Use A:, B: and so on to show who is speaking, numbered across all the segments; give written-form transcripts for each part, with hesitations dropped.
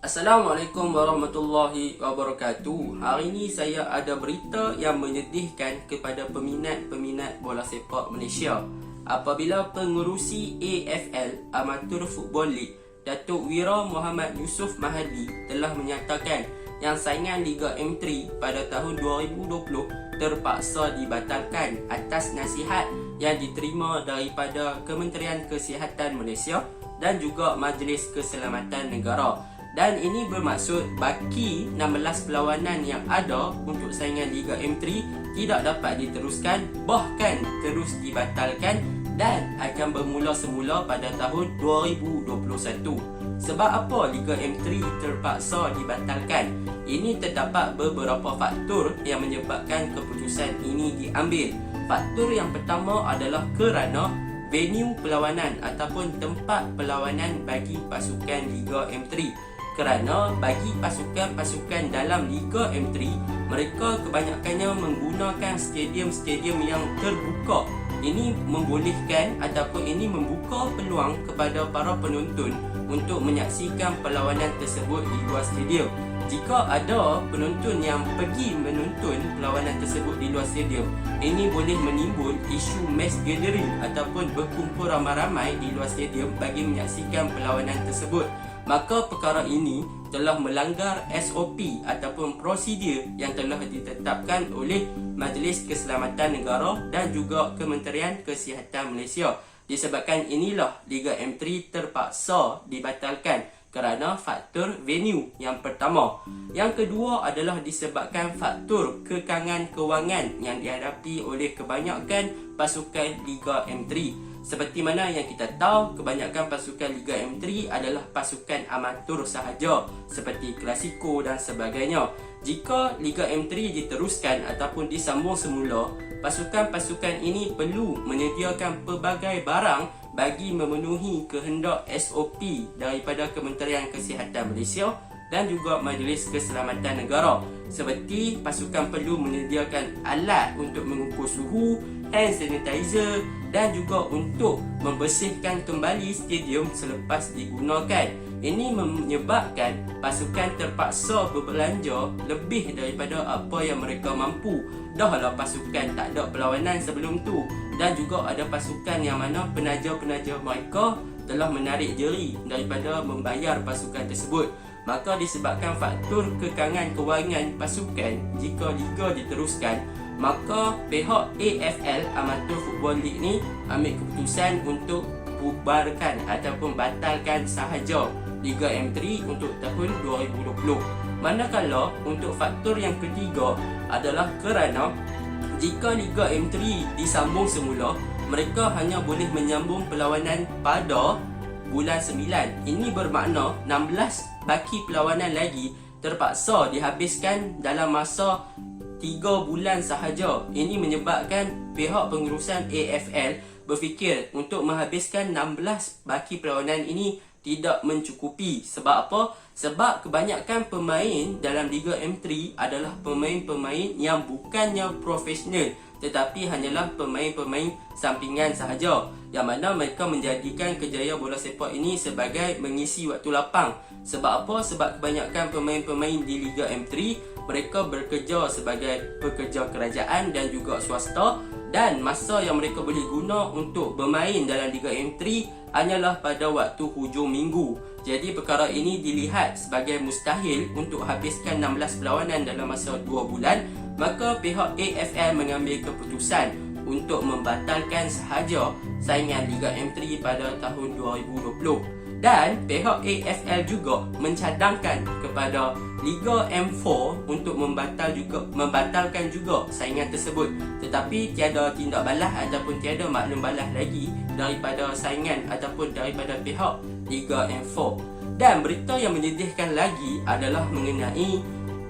A: Assalamualaikum warahmatullahi wabarakatuh. Hari ini saya ada berita yang menyedihkan kepada peminat-peminat bola sepak Malaysia apabila pengerusi AFL Amateur Football League Datuk Wira Muhammad Yusof Mahadi telah menyatakan yang saingan Liga M3 pada tahun 2020 terpaksa dibatalkan atas nasihat yang diterima daripada Kementerian Kesihatan Malaysia dan juga Majlis Keselamatan Negara. Dan ini bermaksud baki 16 perlawanan yang ada untuk saingan Liga M3 tidak dapat diteruskan, bahkan terus dibatalkan dan akan bermula semula pada tahun 2021. Sebab apa Liga M3 terpaksa dibatalkan? Ini terdapat beberapa faktor yang menyebabkan keputusan ini diambil. Faktor yang pertama adalah kerana venue perlawanan ataupun tempat perlawanan bagi pasukan Liga M3. Kerana bagi pasukan-pasukan dalam Liga M3, mereka kebanyakannya menggunakan stadium-stadium yang terbuka. Ini membolehkan ataupun ini membuka peluang kepada para penonton untuk menyaksikan perlawanan tersebut di luar stadium. Jika ada penonton yang pergi menonton perlawanan tersebut di luar stadium, ini boleh menimbul isu mass gathering ataupun berkumpul ramai-ramai di luar stadium bagi menyaksikan perlawanan tersebut. Maka perkara ini telah melanggar SOP ataupun prosedur yang telah ditetapkan oleh Majlis Keselamatan Negara dan juga Kementerian Kesihatan Malaysia. Disebabkan inilah Liga M3 terpaksa dibatalkan kerana faktor venue yang pertama. Yang kedua adalah disebabkan faktor kekangan kewangan yang dihadapi oleh kebanyakan pasukan Liga M3. Seperti mana yang kita tahu, kebanyakan pasukan Liga M3 adalah pasukan amatur sahaja seperti Klasiko dan sebagainya. Jika Liga M3 diteruskan ataupun disambung semula, pasukan-pasukan ini perlu menyediakan pelbagai barang bagi memenuhi kehendak SOP daripada Kementerian Kesihatan Malaysia dan juga Majlis Keselamatan Negara. Seperti pasukan perlu menyediakan alat untuk mengukur suhu, hand sanitizer dan juga untuk membersihkan kembali stadium selepas digunakan. Ini menyebabkan pasukan terpaksa berbelanja lebih daripada apa yang mereka mampu. Dahlah pasukan tak ada perlawanan sebelum tu, dan juga ada pasukan yang mana penaja-penaja mereka telah menarik diri daripada membayar pasukan tersebut. Maka disebabkan faktor kekangan kewangan pasukan, jika Liga diteruskan, maka pihak AFL Amateur Football League ni ambil keputusan untuk bubarkan ataupun batalkan sahaja Liga M3 untuk tahun 2020. Manakala untuk faktor yang ketiga adalah kerana jika Liga M3 disambung semula, mereka hanya boleh menyambung perlawanan pada bulan 9. Ini bermakna 16 baki perlawanan lagi terpaksa dihabiskan dalam masa 3 bulan sahaja. Ini menyebabkan pihak pengurusan AFL berfikir untuk menghabiskan 16 baki perlawanan ini tidak mencukupi. Sebab apa? Sebab kebanyakan pemain dalam Liga M3 adalah pemain-pemain yang bukannya profesional, tetapi hanyalah pemain-pemain sampingan sahaja, yang mana mereka menjadikan kerjaya bola sepak ini sebagai mengisi waktu lapang. Sebab apa? Sebab kebanyakan pemain-pemain di Liga M3 mereka bekerja sebagai pekerja kerajaan dan juga swasta, dan masa yang mereka boleh guna untuk bermain dalam Liga M3 hanyalah pada waktu hujung minggu. Jadi perkara ini dilihat sebagai mustahil untuk habiskan 16 perlawanan dalam masa 2 bulan. Maka pihak AFL mengambil keputusan untuk membatalkan sahaja saingan Liga M3 pada tahun 2020. Dan pihak AFL juga mencadangkan kepada Liga M4 untuk membatalkan juga saingan tersebut. Tetapi tiada tindak balas ataupun tiada maklum balas lagi daripada saingan ataupun daripada pihak Liga M4. Dan berita yang menyedihkan lagi adalah mengenai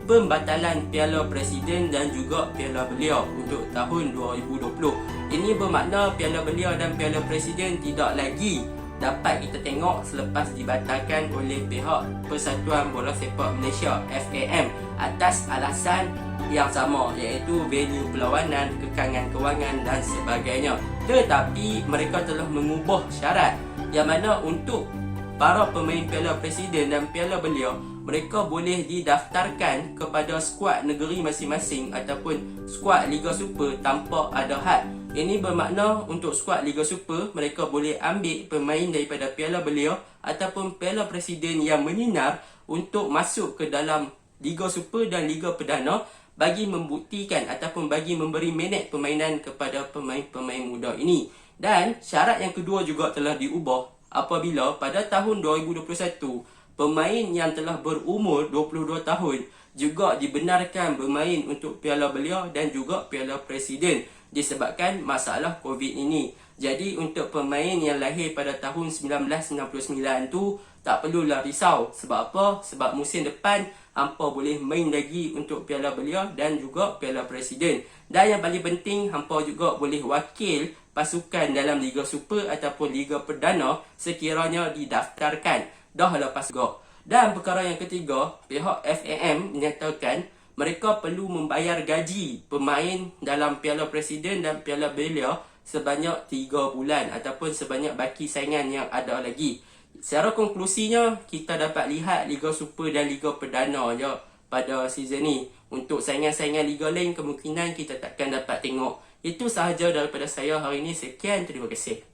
A: pembatalan Piala Presiden dan juga Piala Belia untuk tahun 2020. Ini bermakna Piala Belia dan Piala Presiden tidak lagi dapat kita tengok selepas dibatalkan oleh pihak Persatuan Bola Sepak Malaysia FAM atas alasan yang sama, iaitu venue perlawanan, kekangan kewangan dan sebagainya. Tetapi mereka telah mengubah syarat yang mana untuk para pemain Piala Presiden dan Piala Belia, mereka boleh didaftarkan kepada skuad negeri masing-masing ataupun skuad Liga Super tanpa ada had. Ini bermakna untuk skuad Liga Super, mereka boleh ambil pemain daripada Piala Belia ataupun Piala Presiden yang menyinar untuk masuk ke dalam Liga Super dan Liga Perdana bagi membuktikan ataupun bagi memberi minit permainan kepada pemain-pemain muda ini. Dan syarat yang kedua juga telah diubah apabila pada tahun 2021 pemain yang telah berumur 22 tahun juga dibenarkan bermain untuk Piala Belia dan juga Piala Presiden disebabkan masalah COVID ini. Jadi untuk pemain yang lahir pada tahun 1999 tu tak perlulah risau. Sebab apa? Sebab musim depan hampa boleh main lagi untuk Piala Belia dan juga Piala Presiden. Dan yang paling penting, hampa juga boleh wakil pasukan dalam Liga Super ataupun Liga Perdana sekiranya didaftarkan dah lepas go. Dan perkara yang ketiga, pihak FAM menyatakan mereka perlu membayar gaji pemain dalam Piala Presiden dan Piala Belia sebanyak 3 bulan ataupun sebanyak baki saingan yang ada lagi. Secara konklusinya, kita dapat lihat Liga Super dan Liga Perdana je pada season ni. Untuk saingan-saingan Liga lain, kemungkinan kita takkan dapat tengok. Itu sahaja daripada saya hari ini. Sekian, terima kasih.